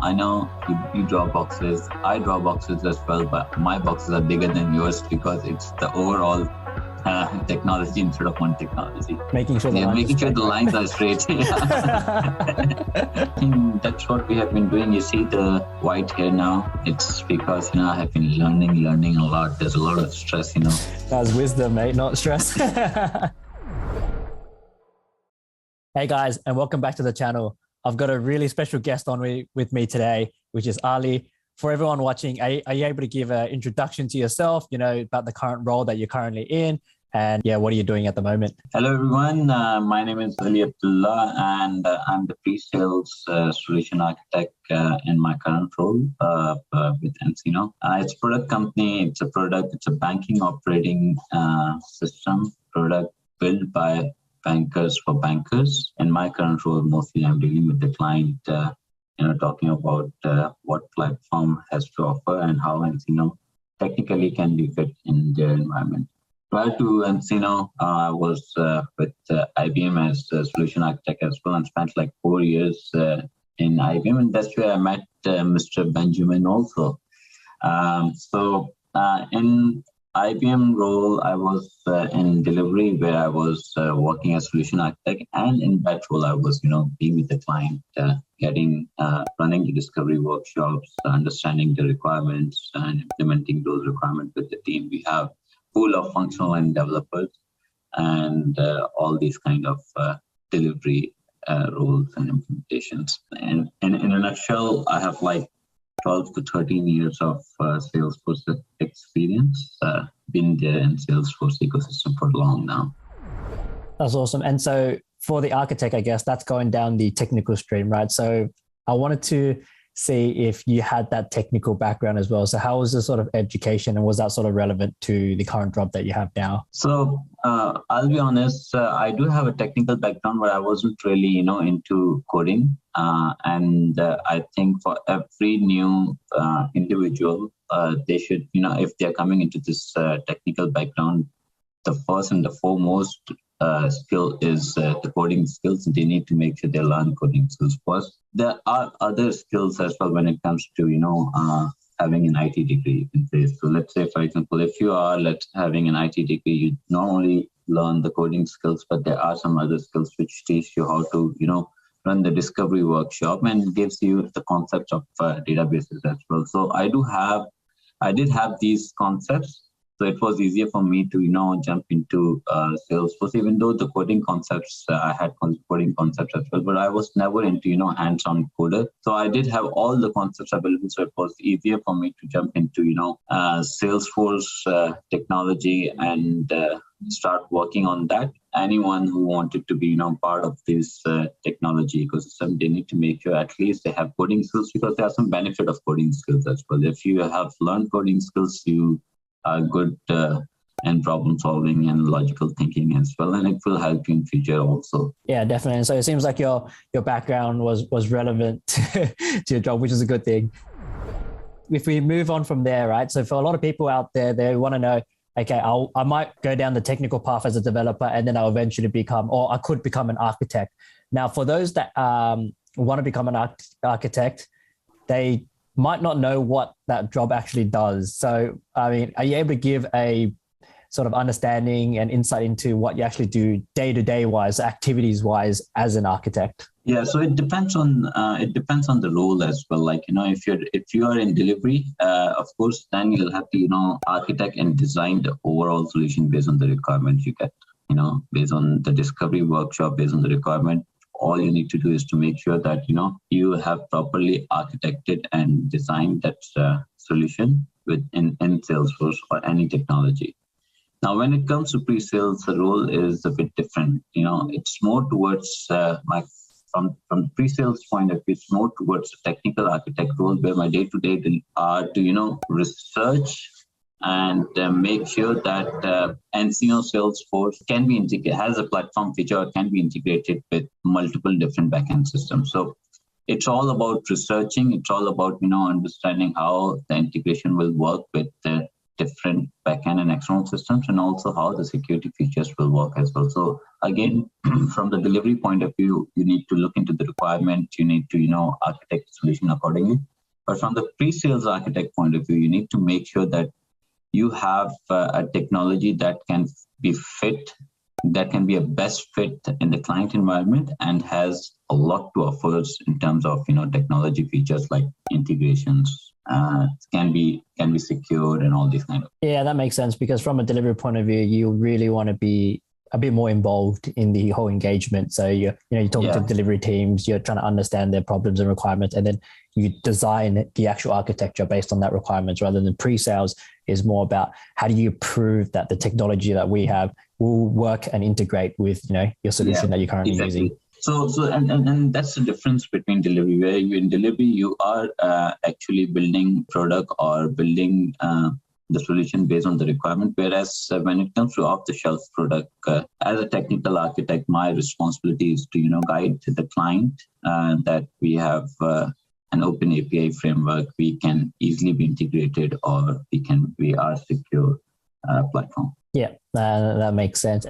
I know you draw boxes. I draw boxes as well, but my boxes are bigger than yours because it's the overall technology instead of one technology. Making sure the lines are straight. That's what we have been doing. You see the white hair now. It's because I have been learning a lot. There's a lot of stress. That's wisdom, mate, not stress. Hey guys, and welcome back to the channel. I've got a really special guest on with me today, which is Ali. For everyone watching, are you able to give an introduction to yourself, about the current role that you're currently in? And what are you doing at the moment? Hello, everyone. My name is Ali Abdullah, and I'm the pre-sales solution architect in my current role with nCino. It's a product company. It's a banking operating system product built by bankers for bankers. In my current role, mostly I'm dealing with the client, talking about what platform has to offer and how nCino technically can be fit in their environment. Prior to nCino, I was with IBM as a solution architect as well, and spent like 4 years in IBM, and that's where I met Mr. Benjamin also. In IBM role, I was in delivery where I was working as solution architect, and in that role, I was, being with the client, running the discovery workshops, understanding the requirements, and implementing those requirements with the team. We have pool of functional and developers, and all these kind of delivery roles and implementations. And in a nutshell, I have like 12 to 13 years of Salesforce experience, been there in Salesforce ecosystem for long now. That's awesome. And so for the architect, I guess that's going down the technical stream, right? So I wanted to see if you had that technical background as well. So how was the sort of education, and was that sort of relevant to the current job that you have now? So I'll be honest, I do have a technical background, but I wasn't really, into coding. I think for every new individual, they should, if they're coming into this technical background, the first and the foremost skill is the coding skills. They need to make sure they learn coding skills first. There are other skills as well when it comes to, having an IT degree in place. So let's say, for example, if you are having an IT degree, you not only learn the coding skills, but there are some other skills which teach you how to, run the discovery workshop and gives you the concepts of databases as well. So I did have these concepts. So it was easier for me to, jump into Salesforce, even though the coding concepts, I had coding concepts as well, but I was never into, hands-on coder. So I did have all the concepts available. So it was easier for me to jump into, Salesforce technology and start working on that. Anyone who wanted to be, part of this technology ecosystem, they need to make sure at least they have coding skills, because there are some benefit of coding skills as well. If you have learned coding skills, you are good in problem solving and logical thinking as well, and it will help you in future also. Yeah, definitely. And so it seems like your background was relevant to your job, which is a good thing. If we move on from there, right? So for a lot of people out there, they want to know, okay, I might go down the technical path as a developer, and then I'll eventually I could become an architect. Now, for those that want to become an architect, they might not know what that job actually does. So, I mean, are you able to give a sort of understanding and insight into what you actually do day-to-day wise, activities wise as an architect? Yeah, so it depends on the role as well. Like, if you are in delivery, of course, then you'll have to, architect and design the overall solution based on the requirements you get, based on the discovery workshop, based on the requirement. All you need to do is to make sure that, you have properly architected and designed that solution in Salesforce or any technology. Now, when it comes to pre-sales, the role is a bit different. It's more towards from the pre-sales point of view, it's more towards the technical architect role, where my day-to-day are to, research and make sure that nCino Salesforce can be integrated, has a platform feature, or can be integrated with multiple different backend systems. So it's all about researching. It's all about, understanding how the integration will work with different backend and external systems, and also how the security features will work as well. So again, from the delivery point of view, you need to look into the requirement. You need to, architect the solution accordingly. But from the pre-sales architect point of view, you need to make sure that you have a technology that can be fit, that can be a best fit in the client environment and has a lot to offer in terms of technology features like integrations, can be secured and all these kind of. Yeah, that makes sense, because from a delivery point of view, you really want to be a bit more involved in the whole engagement. So you're talking to delivery teams, you're trying to understand their problems and requirements, and then you design the actual architecture based on that requirements, rather than pre-sales is more about how do you prove that the technology that we have will work and integrate with your solution that you're currently using. So and that's the difference between delivery, where in delivery you are actually building product or building the solution based on the requirement. Whereas when it comes to off-the-shelf product, as a technical architect, my responsibility is to guide the client that we have an open API framework. We can easily be integrated, or we are secure platform. Yeah, that makes sense.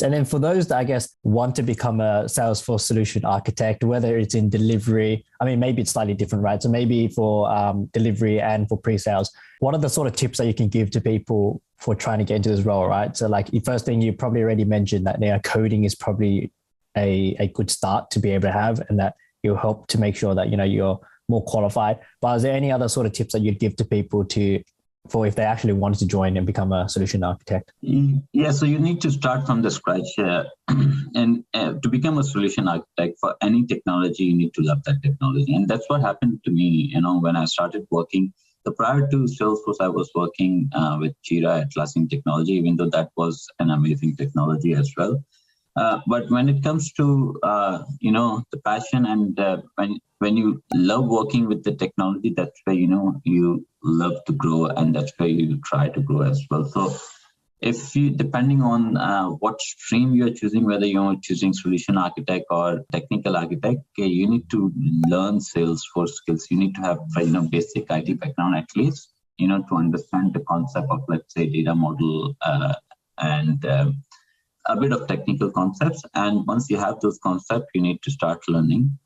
And then for those that I guess want to become a Salesforce solution architect, whether it's in delivery, I mean, maybe it's slightly different, right? So maybe for delivery and for pre-sales, what are the sort of tips that you can give to people for trying to get into this role, right? So like the first thing you probably already mentioned that coding is probably a good start to be able to have, and that you'll help to make sure that, you're more qualified. But is there any other sort of tips that you'd give to people for if they actually wanted to join and become a solution architect? Yeah, so you need to start from the scratch. And to become a solution architect for any technology, you need to love that technology. And that's what happened to me, when I started working. So prior to Salesforce, I was working with Jira Atlassian technology, even though that was an amazing technology as well. But when it comes to, the passion and when you love working with the technology, that's where, you love to grow, and that's where you try to grow as well. So if you, depending on what stream you're choosing, whether you're choosing solution architect or technical architect, you need to learn Salesforce skills. You need to have, basic IT background at least, to understand the concept of, let's say, data model and a bit of technical concepts. And once you have those concepts, you need to start learning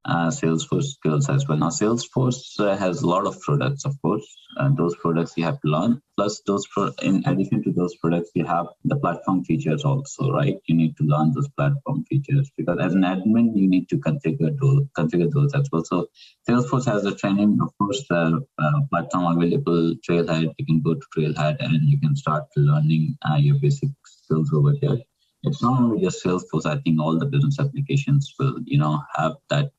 Salesforce skills as well. Now, Salesforce has a lot of products, of course, and those products you have to learn. Plus, in addition to those products, you have the platform features also, right? You need to learn those platform features, because as an admin, you need to configure those as well. So Salesforce has a training, of course, platform available, Trailhead. You can go to Trailhead and you can start learning your basic skills over there. It's not only just Salesforce. I think all the business applications will, have that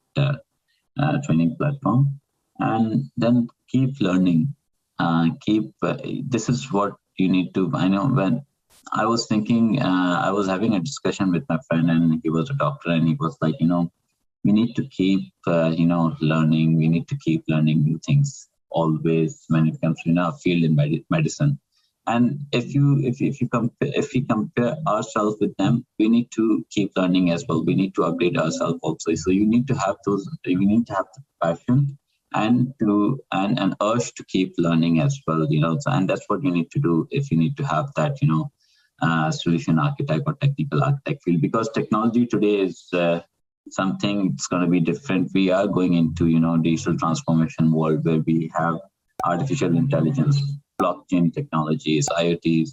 training platform, and then keep learning. This is what you need to. I know when I was thinking, I was having a discussion with my friend, and he was a doctor, and he was like, we need to keep, learning. We need to keep learning new things always when it comes to field in medicine. And if we compare ourselves with them, we need to keep learning as well. We need to update ourselves also. So you need to have you need to have the passion and an urge to keep learning as well. So, and that's what you need to do if you need to have that, solution architect or technical architect field, because technology today is something that's going to be different. We are going into, digital transformation world where we have artificial intelligence, blockchain technologies, IoTs,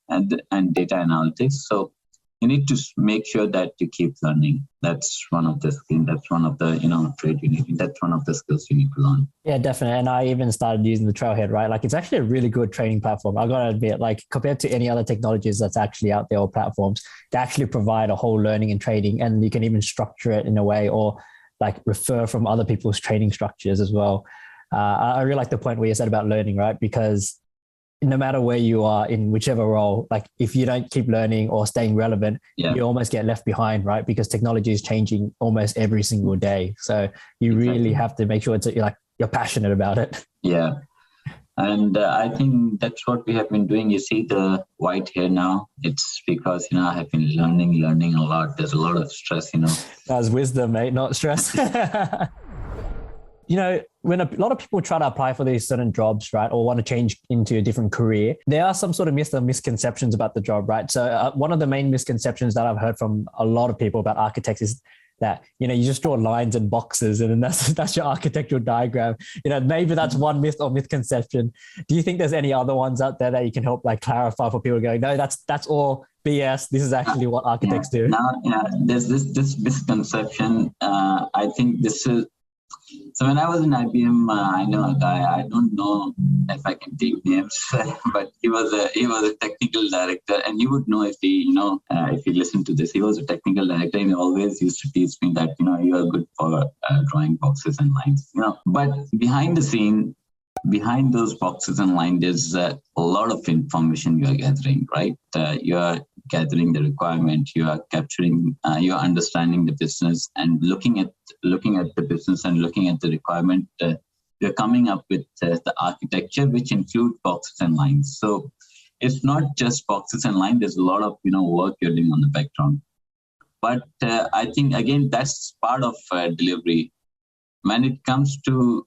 and data analytics. So you need to make sure that you keep learning. That's one of the skills. That's one of the trade you need. That's one of the skills you need to learn. Yeah, definitely. And I even started using the Trailhead, right? Like, it's actually a really good training platform. I got to admit, like, compared to any other technologies that's actually out there or platforms, they actually provide a whole learning and training, and you can even structure it in a way, or like refer from other people's training structures as well. I really like the point where you said about learning, right? Because no matter where you are in whichever role, like if you don't keep learning or staying relevant, you almost get left behind, right? Because technology is changing almost every single day. So you really have to make sure you're passionate about it. Yeah. And I think that's what we have been doing. You see the white hair now. It's because, I have been learning a lot. There's a lot of stress, That's wisdom, mate, not stress. When a lot of people try to apply for these certain jobs, right, or want to change into a different career, there are some sort of myths or misconceptions about the job, right? So one of the main misconceptions that I've heard from a lot of people about architects is that, you just draw lines and boxes and then that's your architectural diagram. Maybe that's one myth or misconception. Do you think there's any other ones out there that you can help like clarify for people going, no, that's all BS. This is actually what architects do. There's this misconception. I think this is, so when I was in IBM, I know a guy. I don't know if I can take names, but he was a technical director, and you would know if if you listen to this. He was a technical director, and he always used to teach me that you are good for drawing boxes and lines. But behind the scene, behind those boxes and lines, there's a lot of information you are gathering, right? You are gathering the requirement, you are capturing, you are understanding the business and looking at the business and looking at the requirement. You're coming up with the architecture, which include boxes and lines. So it's not just boxes and lines. There's a lot of work you're doing on the background. But I think again that's part of delivery. When it comes to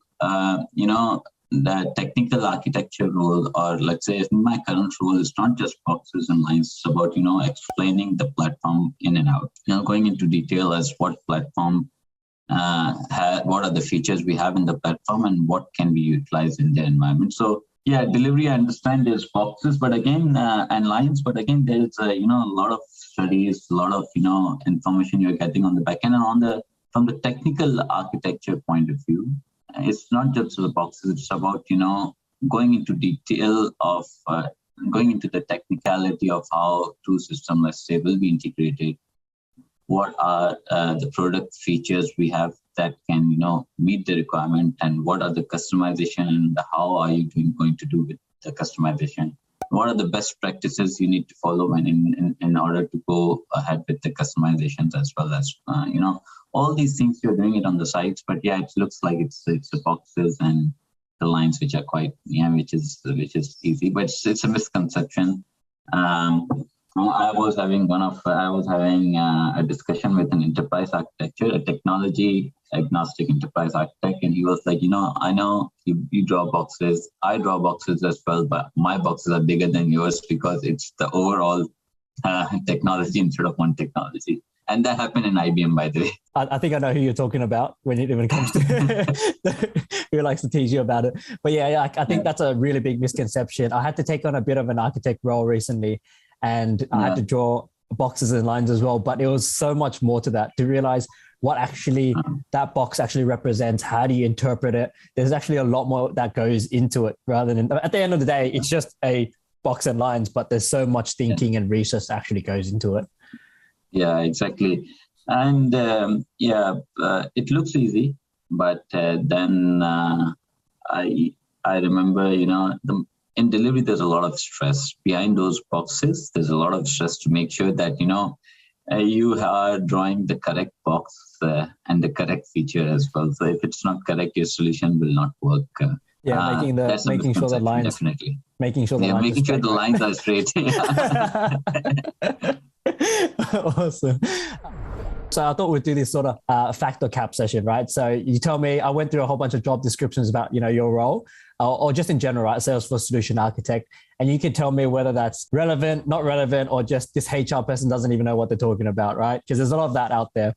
the technical architecture role, or let's say in my current role, is not just boxes and lines. It's about, explaining the platform in and out, going into detail as what platform, what are the features we have in the platform and what can be utilized in the environment. So yeah, delivery, I understand there's boxes, but again, and lines, but again, there's, a lot of studies, a lot of, information you're getting on the back end and from the technical architecture point of view. It's not just the boxes, it's about, going into detail of, going into the technicality of how two systems, let's say, will be integrated. What are the product features we have that can, meet the requirement, and what are the customization and how are you going to do with the customization? What are the best practices you need to follow when in order to go ahead with the customizations, as well as, all these things you're doing it on the sites, but yeah, it looks like it's the boxes and the lines, which are quite, which is easy, but it's a misconception. I was having a discussion with an enterprise architecture, a technology agnostic enterprise architect, and he was like, I know you draw boxes, I draw boxes as well, but my boxes are bigger than yours because it's the overall technology instead of one technology. And that happened in IBM, by the way. I think I know who you're talking about when it comes to who likes to tease you about it. But yeah, I think that's a really big misconception. I had to take on a bit of an architect role recently, and I had to draw boxes and lines as well. But it was so much more to that, to realize what actually that box actually represents. How do you interpret it? There's actually a lot more that goes into it, rather than, at the end of the day, it's just a box and lines, but there's so much thinking and research that actually goes into it. Yeah, exactly. And it looks easy, but then I remember, in delivery, there's a lot of stress behind those boxes. There's a lot of stress to make sure that, you are drawing the correct box and the correct feature as well. So if it's not correct, your solution will not work. Making sure the lines, definitely. Making sure the lines are straight. Awesome. So I thought we'd do this sort of fact or cap session, right? So you tell me, I went through a whole bunch of job descriptions about, your role or just in general, right? Salesforce Solution Architect. And you can tell me whether that's relevant, not relevant, or just this HR person doesn't even know what they're talking about, right? Because there's a lot of that out there.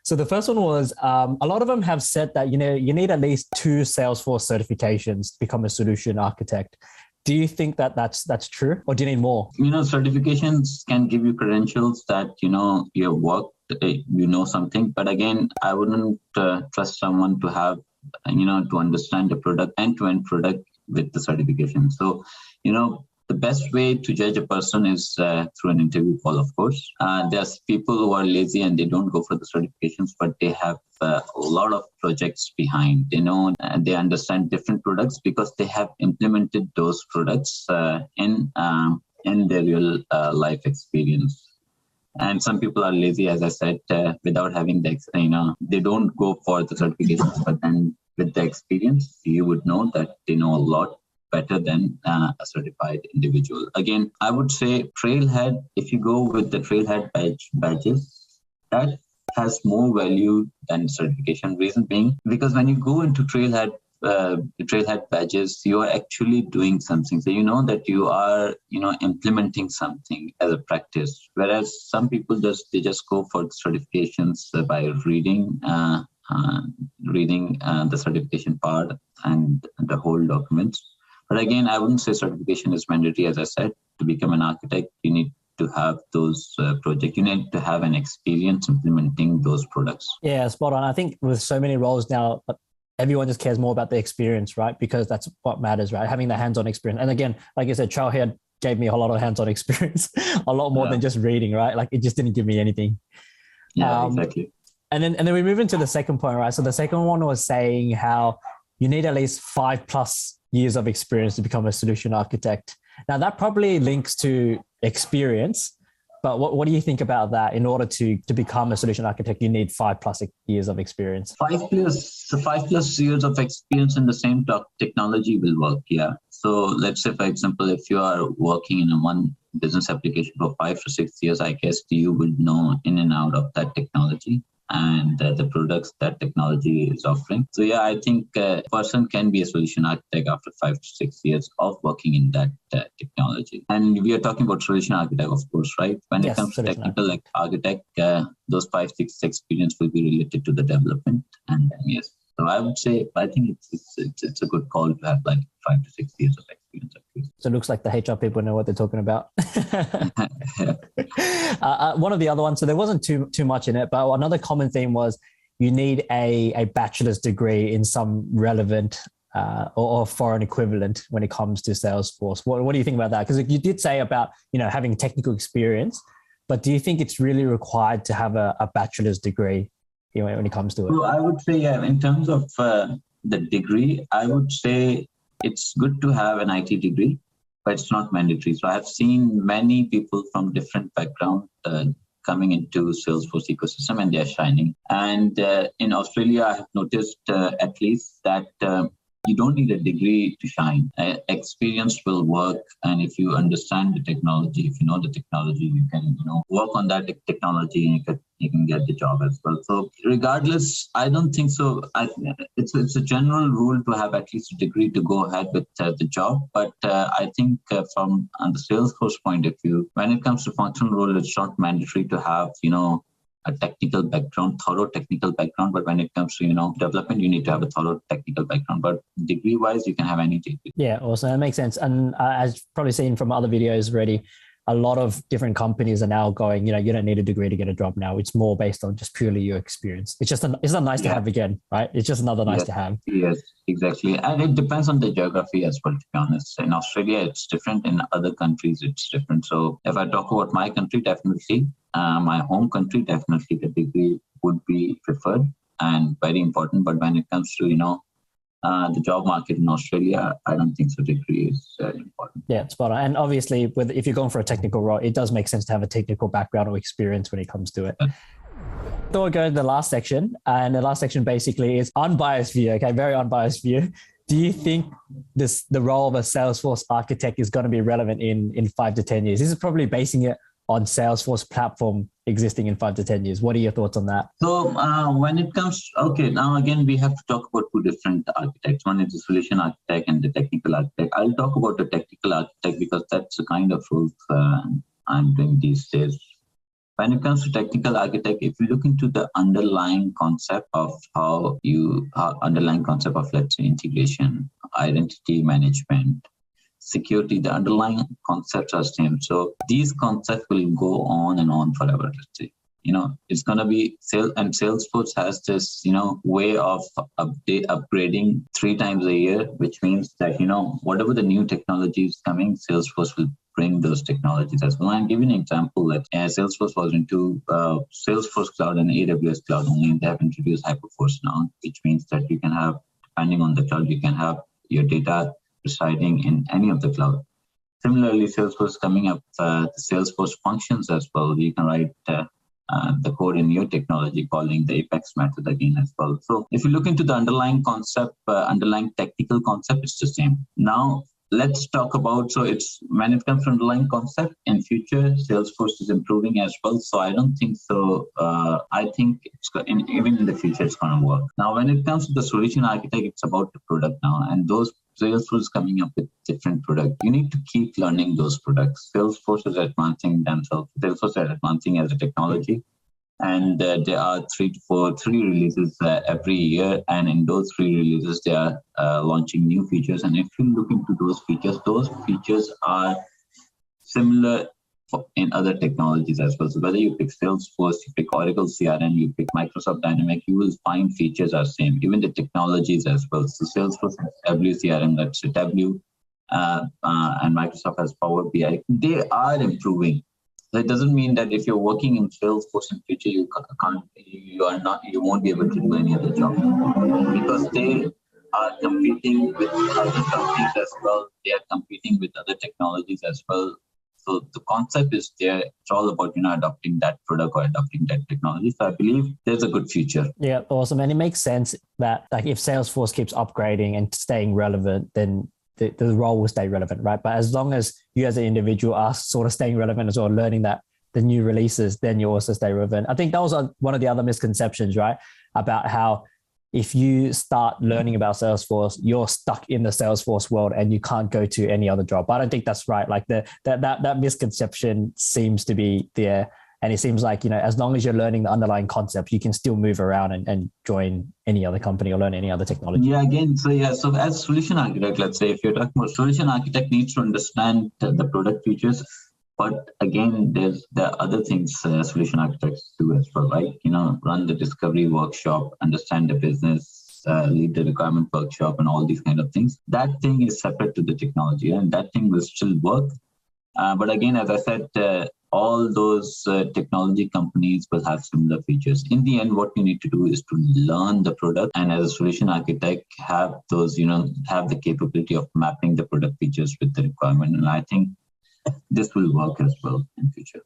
So the first one was, a lot of them have said that, you need at least 2 Salesforce certifications to become a solution architect. Do you think that that's true, or do you need more? Certifications can give you credentials that, you have worked, something. But again, I wouldn't trust someone to have, to understand the product, end-to-end product with the certification. So, the best way to judge a person is through an interview call, of course. There's people who are lazy and they don't go for the certifications, but they have a lot of projects behind. They understand different products because they have implemented those products in their real life experience. And some people are lazy, as I said, without having they don't go for the certifications, but then with the experience, you would know that they know a lot better than a certified individual. Again, I would say Trailhead, if you go with the Trailhead badges, that has more value than certification. Reason being, because when you go into trailhead badges, you are actually doing something. So you know that you are, implementing something as a practice. Whereas some people they just go for certifications by reading the certification part and the whole documents. But again, I wouldn't say certification is mandatory. As I said, to become an architect, you need to have those projects. You need to have an experience implementing those products. Yeah, spot on. I think with so many roles now, everyone just cares more about the experience, right? Because that's what matters, right? Having the hands-on experience. And again, like you said, Trailhead gave me a whole lot of hands-on experience, a lot more than just reading, right? Like it just didn't give me anything. Yeah, exactly. And then we move into the second point, right? So the second one was saying how you need at least 5+ years of experience to become a solution architect. Now that probably links to experience, but what do you think about that? In order to become a solution architect, you need 5+ years of experience. 5+ years of experience in the same technology will work. Yeah. So let's say, for example, if you are working in one business application for 5 to 6 years, I guess you would know in and out of that technology and the products that technology is offering. So yeah, I think a person can be a solution architect after 5 to 6 years of working in that technology. And we are talking about solution architect, of course, right? When it comes to technical architect, those 5-6 experience will be related to the development. And yes, so I would say, I think it's a good call to have like 5 to 6 years of experience. So it looks like the HR people know what they're talking about. One of the other ones, so there wasn't too much in it, but another common theme was you need a bachelor's degree in some relevant or foreign equivalent when it comes to Salesforce. What do you think about that? Because you did say about having technical experience, but do you think it's really required to have a bachelor's degree when it comes to it? So I would say, yeah, in terms of the degree, I would say it's good to have an IT degree, but it's not mandatory. So I've seen many people from different backgrounds coming into Salesforce ecosystem and they're shining. And in Australia, I have noticed at least that you don't need a degree to shine. Experience will work. And if you understand the technology, if you know the technology, you can work on that technology and you can get the job as well. So regardless, I don't think so. It's a general rule to have at least a degree to go ahead with the job. But I think from the Salesforce point of view, when it comes to functional role, it's not mandatory to have, a technical background, thorough technical background. But when it comes to, development, you need to have a thorough technical background. But degree-wise, you can have any degree. Yeah, awesome. That makes sense. And as probably seen from other videos already, a lot of different companies are now going, you don't need a degree to get a job now. It's more based on just purely your experience. It's not nice to have again, right? It's just another nice to have. Yes, exactly. And it depends on the geography as well, to be honest. In Australia, it's different. In other countries, it's different. So if I talk about my country, definitely, my home country, definitely the degree would be preferred and very important. But when it comes to, the job market in Australia, I don't think so degree is important. Yeah, spot on. And obviously, if you're going for a technical role, it does make sense to have a technical background or experience when it comes to it. So we'll go to the last section. And the last section basically is unbiased view. Okay, very unbiased view. Do you think the role of a Salesforce architect is going to be relevant in 5 to 10 years? This is probably basing it on Salesforce platform existing in 5 to 10 years. What are your thoughts on that? So when it comes, now again, we have to talk about two different architects. One is the solution architect and the technical architect. I'll talk about the technical architect because that's the kind of role I'm doing these days. When it comes to technical architect, if you look into the underlying concept of let's say integration, identity management, security, the underlying concepts are same. So these concepts will go on and on forever, let's say. It's going to be and Salesforce has this, way of upgrading 3 times a year, which means that, whatever the new technology is coming, Salesforce will bring those technologies as well. I'll give you an example that Salesforce was into Salesforce Cloud and AWS Cloud only, and they have introduced Hyperforce now, which means that you can have, depending on the cloud, you can have your data residing in any of the cloud. Similarly, Salesforce coming up the Salesforce functions as well. You can write the code in your technology calling the Apex method again as well. So if you look into the underlying concept, underlying technical concept, it's the same. Now, let's talk about, so it's when it comes to underlying concept in future, Salesforce is improving as well. So I don't think so. I think even in the future, it's going to work. Now, when it comes to the solution architect, it's about the product now. And those Salesforce is coming up with different products. You need to keep learning those products. Salesforce is advancing themselves. Salesforce is advancing as a technology. And there are three releases every year. And in those 3 releases, they are launching new features. And if you look into those features are similar in other technologies as well. So whether you pick Salesforce, you pick Oracle CRM, you pick Microsoft Dynamics, you will find features are same, even the technologies as well. So Salesforce has WCRM, that's W, and Microsoft has Power BI. They are improving. That doesn't mean that if you're working in Salesforce in future, you won't be able to do any other job, because they are competing with other companies as well. They are competing with other technologies as well. So the concept is there. It's all about, adopting that product or adopting that technology. So I believe there's a good future. Yeah, awesome. And it makes sense that like if Salesforce keeps upgrading and staying relevant, then the role will stay relevant, right? But as long as you as an individual are sort of staying relevant as well, learning that the new releases, then you also stay relevant. I think that was one of the other misconceptions, right? About how if you start learning about Salesforce, you're stuck in the Salesforce world and you can't go to any other job. But I don't think that's right. Like that misconception seems to be there. And it seems like, as long as you're learning the underlying concept, you can still move around and join any other company or learn any other technology. Yeah, again, so as solution architect, let's say if you're talking about solution architect needs to understand the product features. But again, there are other things solution architects do as well, right? Run the discovery workshop, understand the business, lead the requirement workshop, and all these kind of things. That thing is separate to the technology, and that thing will still work. But again, as I said, all those technology companies will have similar features. In the end, what you need to do is to learn the product, and as a solution architect, have those, have the capability of mapping the product features with the requirement. And I think this will work as well in future.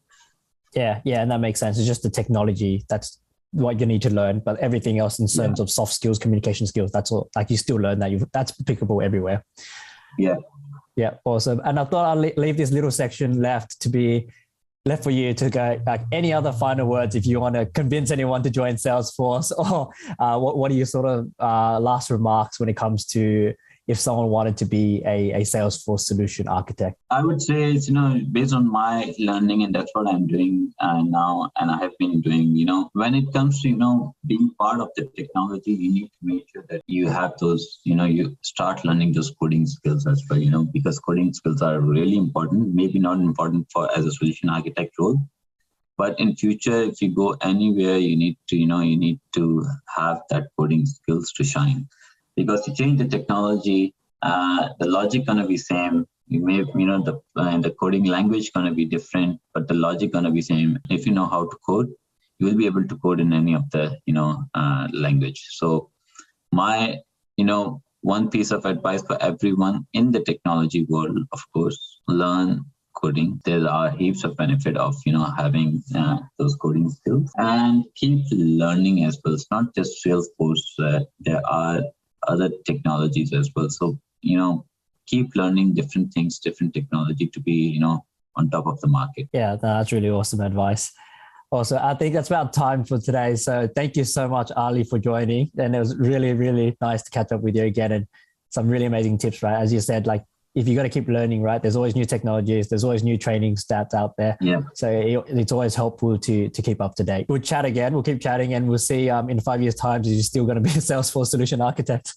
Yeah, and that makes sense. It's just the technology that's what you need to learn, but everything else in terms of soft skills, communication skills, that's all. Like you still learn that. That's applicable everywhere. Yeah, awesome. And I thought I'll leave this little section left for you to go, like, any other final words if you want to convince anyone to join Salesforce, or what are your sort of last remarks when it comes to if someone wanted to be a Salesforce solution architect? I would say it's, based on my learning, and that's what I'm doing now, and I have been doing, when it comes to, being part of the technology, you need to make sure that you have those, you start learning those coding skills as well, because coding skills are really important, maybe not important as a solution architect role. But in future, if you go anywhere, you need to have that coding skills to shine. Because to change the technology, the logic gonna be same. You may, the coding language gonna be different, but the logic gonna be same. If you know how to code, you will be able to code in any of the, language. So my, one piece of advice for everyone in the technology world, of course, learn coding. There are heaps of benefit of, having those coding skills, and keep learning as well. It's not just Salesforce. There are other technologies as well. So, keep learning different things, different technology to be, on top of the market. Yeah, that's really awesome advice. Also, I think that's about time for today. So thank you so much, Ali, for joining. And it was really, really nice to catch up with you again, and some really amazing tips, right? As you said, like, if you got to keep learning, right? There's always new technologies. There's always new training stats out there. Yeah. So it's always helpful to keep up to date. We'll chat again. We'll keep chatting, and we'll see in 5 years' time, is you still going to be a Salesforce solution architect?